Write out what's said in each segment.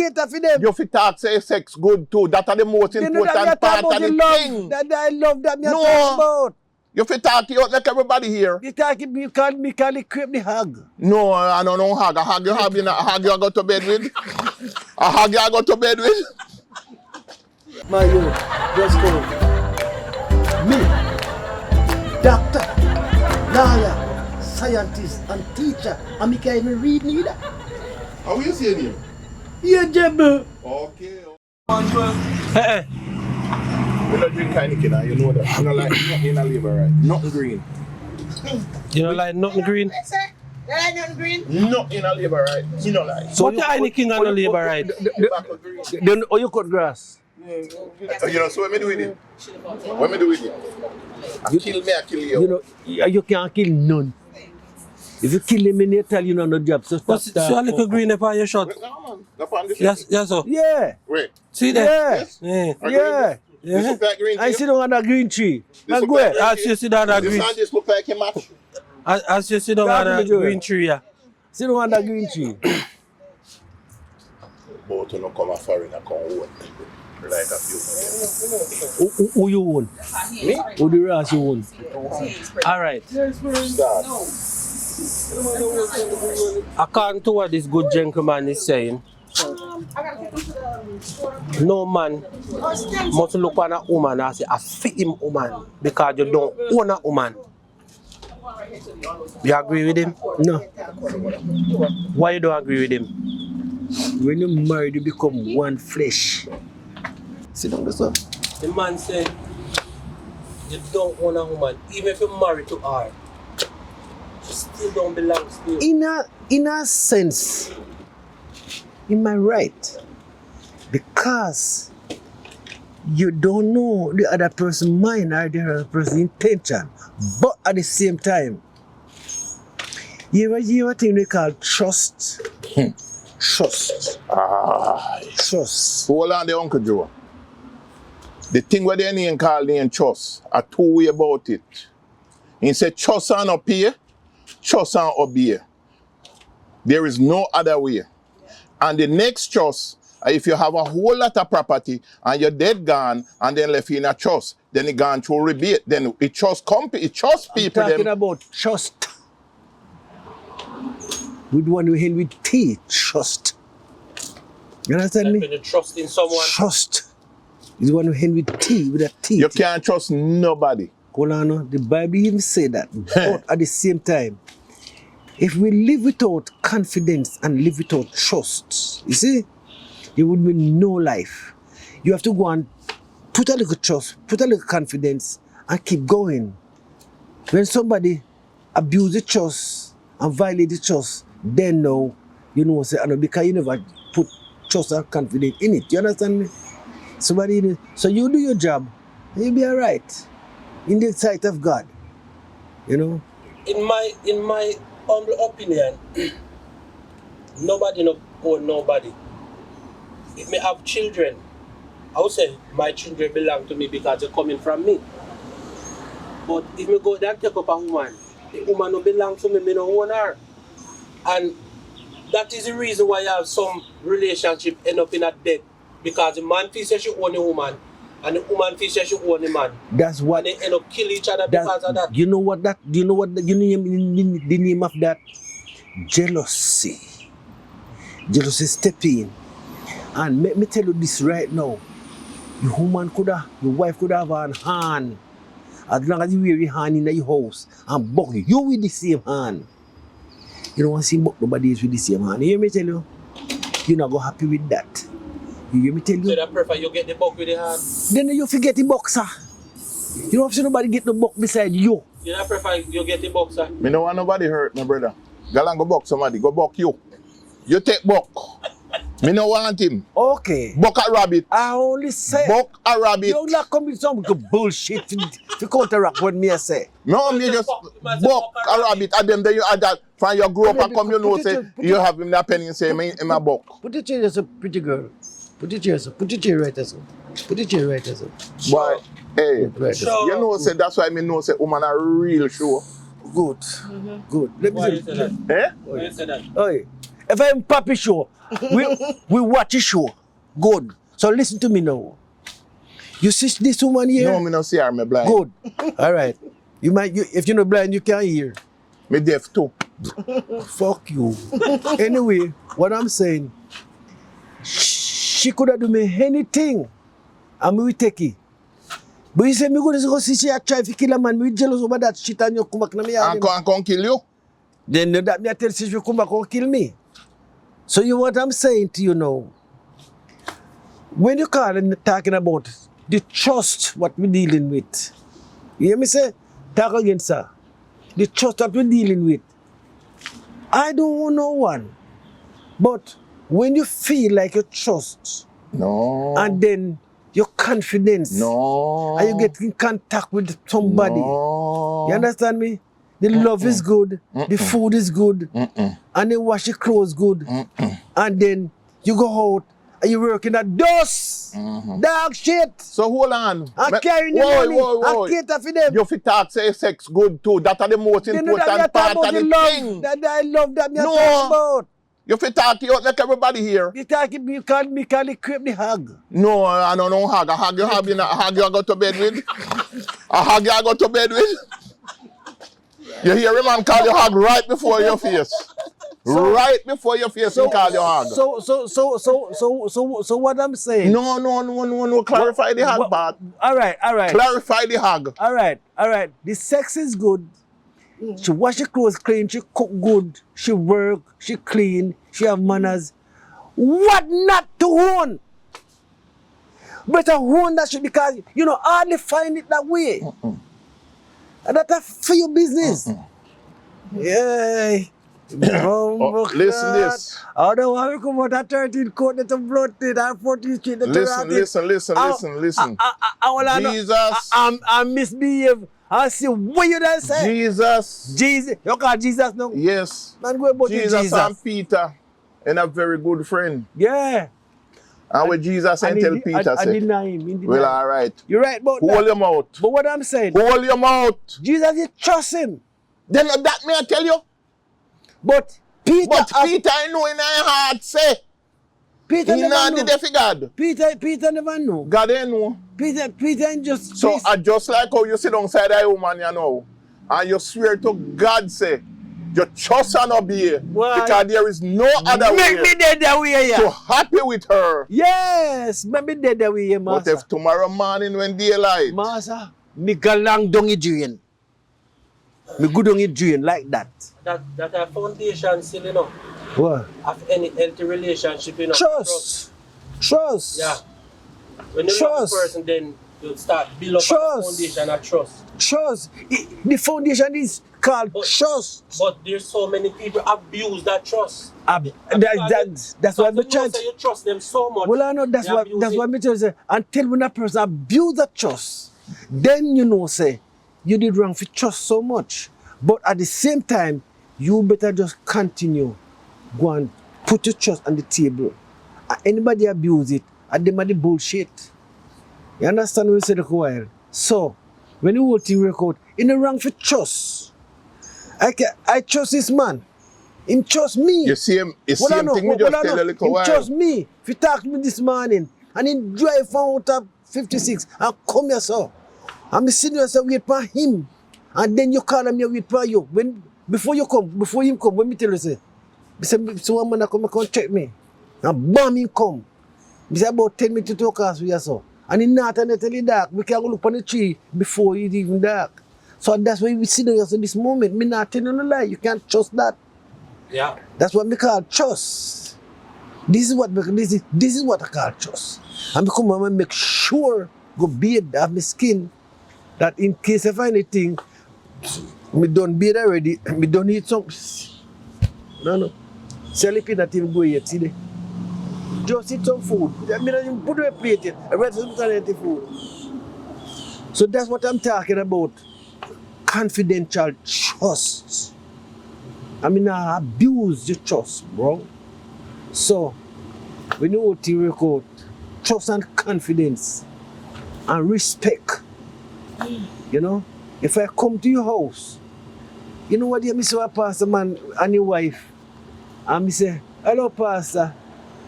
cater for them. You fit talk say sex good too. That are the most important part of the thing. That I love that me No. talk about. You fit talk you out like everybody here. You talk me can equip the hug. No, I don't know hug. A hug you have in a hug you go to bed with. A hug you go to bed with. My youth, just go. Me, doctor, lawyer, scientist, and teacher, and me can't even read neither. How are you saying him? Ageable. Okay. We don't drink anything now, you know that. I don't like nothing in a liver, right? Nothing green. You don't like nothing green? You like nothing green? Nothing in a liver, right? You know like. So what you Heineken on the labor, right? Then or you cut grass. You know, so what me do with him? What me do with him? I kill me, I kill you. You know, you can't kill none. If you kill him, you tell you no job. So stop So a little green upon your shot. No, man. That's on this. Yes, yes, sir. Yeah. Wait. See there? Yeah. Yeah. Yeah. This look like green I tea. sit down on that green tree. This And look go like ahead. green As you sit down on This green, and this look like a match. as you sit down on that green tree, yeah. Sit down on that green tree. Both to no come a foreign and come home. Like a few. Who you own? Me? Who the rest you own? All right. Start. According to what this good gentleman is saying, no man must look on a woman and say, I fit him woman because you don't own a woman. You agree with him? No. Why you don't agree with him? When you marry, you become one flesh. Sit down this one. The man said, you don't own a woman, even if you're married to her. She still don't belong to you. In a sense, am I right? Because you don't know the other person's mind or the other person's intention. But at the same time, you ever think they call trust? Trust. Trust. Hold on there, Uncle Joe. The thing where they name call name trust, a two-way about it. He said trust and appear, trust and obey. There is no other way. And the next trust, if you have a whole lot of property and you're dead gone and then left in a trust, then it gone through rebate. Then it trust people. I'm talking about trust. With one we end with T, trust. You understand When me? you trust in someone, Trust. Is one we end with T, with a T. You can't trust nobody. Hold on, no. The Bible even say that. But at the same time, if we live without confidence and live without trust, you see, there would be no life. You have to go and put a little trust, put a little confidence, and keep going. When somebody abuse the trust and violate the trust, then no, you know, say, because you never put trust and confidence in it. You understand me? So you do your job, and you'll be all right in the sight of God. You know? in my humble opinion, nobody no own nobody. If me have children, I would say my children belong to me because they're coming from me. But if me go there and take up a woman, the woman no belong to me, me no own her. And that is the reason why I have some relationship end up in a debt. Because the man feels she own the woman and the woman feels she own the man. That's what. And they end up killing each other because of that. You know what that? You know what the name of that? Jealousy. Jealousy step in. And let me tell you this right now. Your wife could have a hand. As long as you wear your hand in your house and buck you with the same hand. You don't want to see buck nobody else with the same hand. You hear me tell you? You're not going happy with that. You hear me tell you? So that prefer you get the buck with the hand? Then you forget the boxer. You don't have to see nobody get the buck beside you. You don't prefer you get the boxer? Me don't want nobody hurt, my brother. Go and go buck somebody, go buck you. You take buck. Me no want him. Okay. Buck a rabbit. I only say. Buck a rabbit. You not come with some bullshit to counteract what me I say. No, me just buck a rabbit. And then you add that from your grow up and come, you know, say you have him that penny and say, me in my buck. Put the chair as a pretty girl. Put the chair as a. Put the chair right as a. Put the chair right as a. But hey, Right. you know, say that's why me know say woman are real sure. Good. Good. Let me Why say. you say that? Eh? Why you say that? Oi. If I'm Papi show, we watch a show. Good. So listen to me now. You see this woman here? No, me no see her, me blind. Good. All right. If you're not blind, you can't hear. Me deaf too. Fuck you. Anyway, what I'm saying, she could have done me anything, and me will take it. But you say me go see she a try to kill a man, me jealous over that shit and you come back na me And come kill you? Then that me I tell she come back and kill me. So you what I'm saying to you now, when you call and talking about the trust what we're dealing with, you hear me say, talk again sir, the trust that we're dealing with, I don't want no one, but when you feel like you trust, No. and then your confidence, No. and you get in contact with somebody, No. you understand me? The love is good, the food is good, and they wash your clothes good, and then you go out and you work in a dust, dog shit, So hold on. and carrying the money, and cater for them. You fit talk say sex good too. That are the most They know that important you're part talking of about the the thing. love, that I love that you're No. talking about. You fit talk out like everybody here. You talking, you call me creep the hug. No, I don't know hug. A hug you have in a hug you go to bed with. A hug you go to bed with. You hear a man call you hug right before your face. Right before your face, he call you hug. So what I'm saying. No. Clarify the hug part. All right. Clarify the hug. All right. The sex is good. She wash her clothes clean. She cook good. She work. She clean. She have manners. What not to own? Better own that shit because you know hardly find it that way. And that's for your business. Yeah. Listen this. I don't want to come out at 13 court that of blood and 14 street. Listen. Jesus. I misbehave. I see what you done say. Jesus. You call Jesus now? Yes. Man, go about Jesus and Peter and a very good friend. Yeah. And what Jesus and tell Peter I say. deny him. Well, all right. You're right about Hold that. your mouth. But what I'm saying, Hold your mouth. Jesus, you trust him. Then that may I tell you. But Peter, Peter, I know in our heart say. Peter He never not know. did it for God. Peter never know. God ain't know. Peter ain't just. So I just like how you sit alongside a woman, you know, and you swear to God, say, you trust and obey, Why? because there is no other way Make me dead that way, to yeah. happy with her. Yes, make me dead that way, yeah, But master. if tomorrow morning when daylight, Master, me galang dong it drain. Me good on it drain like that. That a foundation still, you know, What? of any healthy relationship, you know. Trust. Yeah. When you love Trust. the person, then you start build up a Trust. foundation of trust. Trust. The foundation is called trust. But there's so many people abuse that trust. That's why the me try. you trust them so much. Well, I know that's they why abuse it. me tell you say, until when a person abuse that trust, then you know say you did wrong for trust so much. But at the same time, you better just continue, go and put your trust on the table. And anybody abuse it, and them are the bullshit. You understand what we said a while? So when the whole thing work out, in the wrong for trust. I trust this man. Him trust me. you see him, the same thing we just tell a little Him while. trust me. If he talk to me this morning and he drive out of 56 and come here, so I'm sitting here and wait for him. And then you call him here, wait for you. Before him come, when me tell you, say one man come check me. And bam, him come. He say about 10 minutes to talk us with you, so. And in not and tell you dark, we can go look on the tree before it's even dark. So that's why we sit there in this moment. Me not telling you a lie. You can't trust that. Yeah. That's what we call trust. This is what I call trust. And because I make sure go bathe, have my skin, that in case of anything, me done bathe already, me don't eat some. No. Selipin not even go yet, see there. Just eat some food. I mean, you put away plate yet. I read some quality food. So that's what I'm talking about. Confidential trust. I mean, I abuse your trust, bro. So, when you want to work out, trust and confidence and respect. You know, if I come to your house, you know what you say, Pastor man and your wife, and me say, hello, Pastor.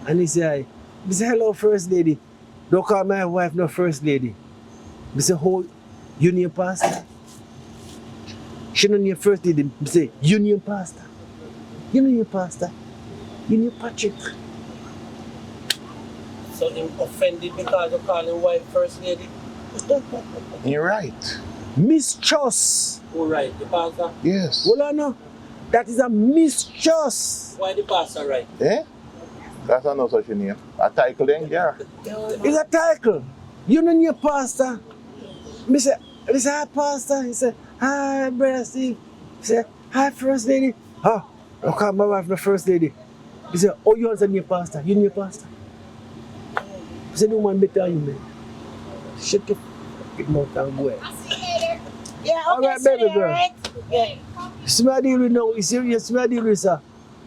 And he say, I say, hello, First Lady. Don't call my wife no First Lady. I say, oh, you name Pastor? She don't name First Lady. I say, you name Pastor? You name Pastor? You name Patrick? So him offended because you call him wife First Lady? You're right. Mistrust. Who right? The pastor? Yes. Well, I know. That is a mistrust. Why the pastor right? Eh? That's not such a name. A title then, yeah. It's a title. You know your pastor. I say, hi, Pastor. He say, hi, Brother Steve. He say, hi, First Lady. Ah, okay, my wife, the First Lady. He say, oh, you answer your pastor. You know your pastor. He say, no man better than you, man. Shut your fucking mouth and go ahead. I'll see you later. Yeah, All okay, right, see baby you, girl. alright? Yeah. See my deal with now. You serious? See my deal with, sir.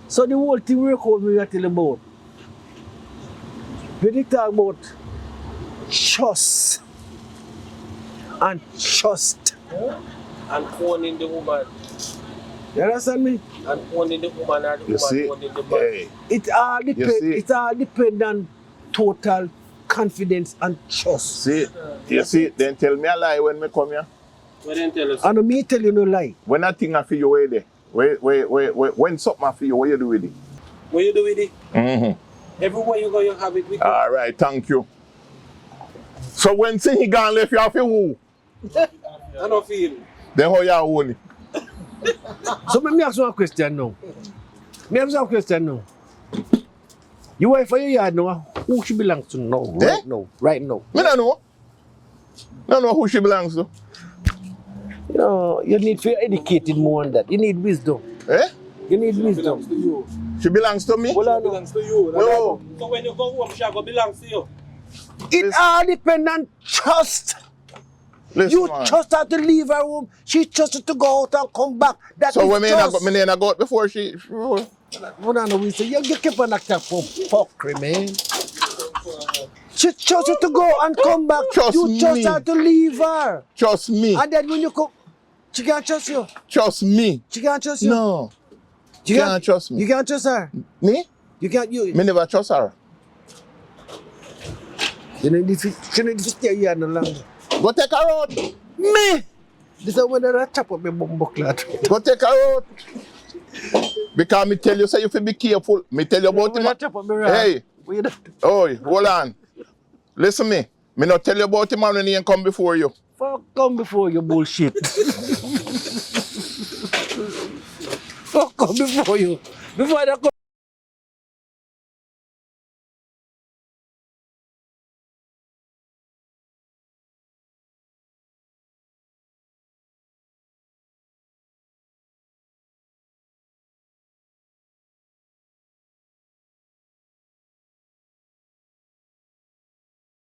So the whole thing work out me tell about. When they talk about trust and trust. And owning the woman. You understand me? And owning the woman or the You woman see? owning the man. Hey. It all You depend. see? It all depend on total confidence and trust. See? You see? Then tell me a lie when me come here. What then tell us? And me tell you no lie. When I think I feel you way there. When something I feel you, what you do with it? What you do with it? Mm-hmm. Everywhere you go, you have it with you. All right, thank you. So when say he gone left, you have to who? I don't feel. Then how you own it? So let me ask you a question now. Me ask you a question now. Your wife for your yard now, who she belongs to now? Right Eh? now. Right now. Me don't know. Don't know who she belongs to. You know, you need to be educated more on that. You need wisdom. Eh? You need Belongs wisdom. to you. She belongs to me? Well, I know. Belongs to you. Whoa. So when you go home, she go belongs to you. It all depends on trust. Listen, You man. trust her to leave her room. She trusted to go out and come back. That So is when me trust. ain't go out before she... Well, I know we say, you keep on acting for fuckery, man. She trusted to go and come back. Trust you trust me. her to leave her. Trust me. And then when you come, she can't trust you. Trust me. She can't trust you. No. You You can't trust me. You can't trust her. Me? You can't. You. Me never trust her. You know, she need to stay here no longer. Go take her out. Me. This is when I chop up my bumbo clot. Go take her out. Because me tell you, say you feel be careful. Me tell you about him. Chop up my rag. Hey. Oh, hold on. Listen me. Me not tell you about him when he ain't come before you. Fuck come before you bullshit. Fuck come before you. Before I come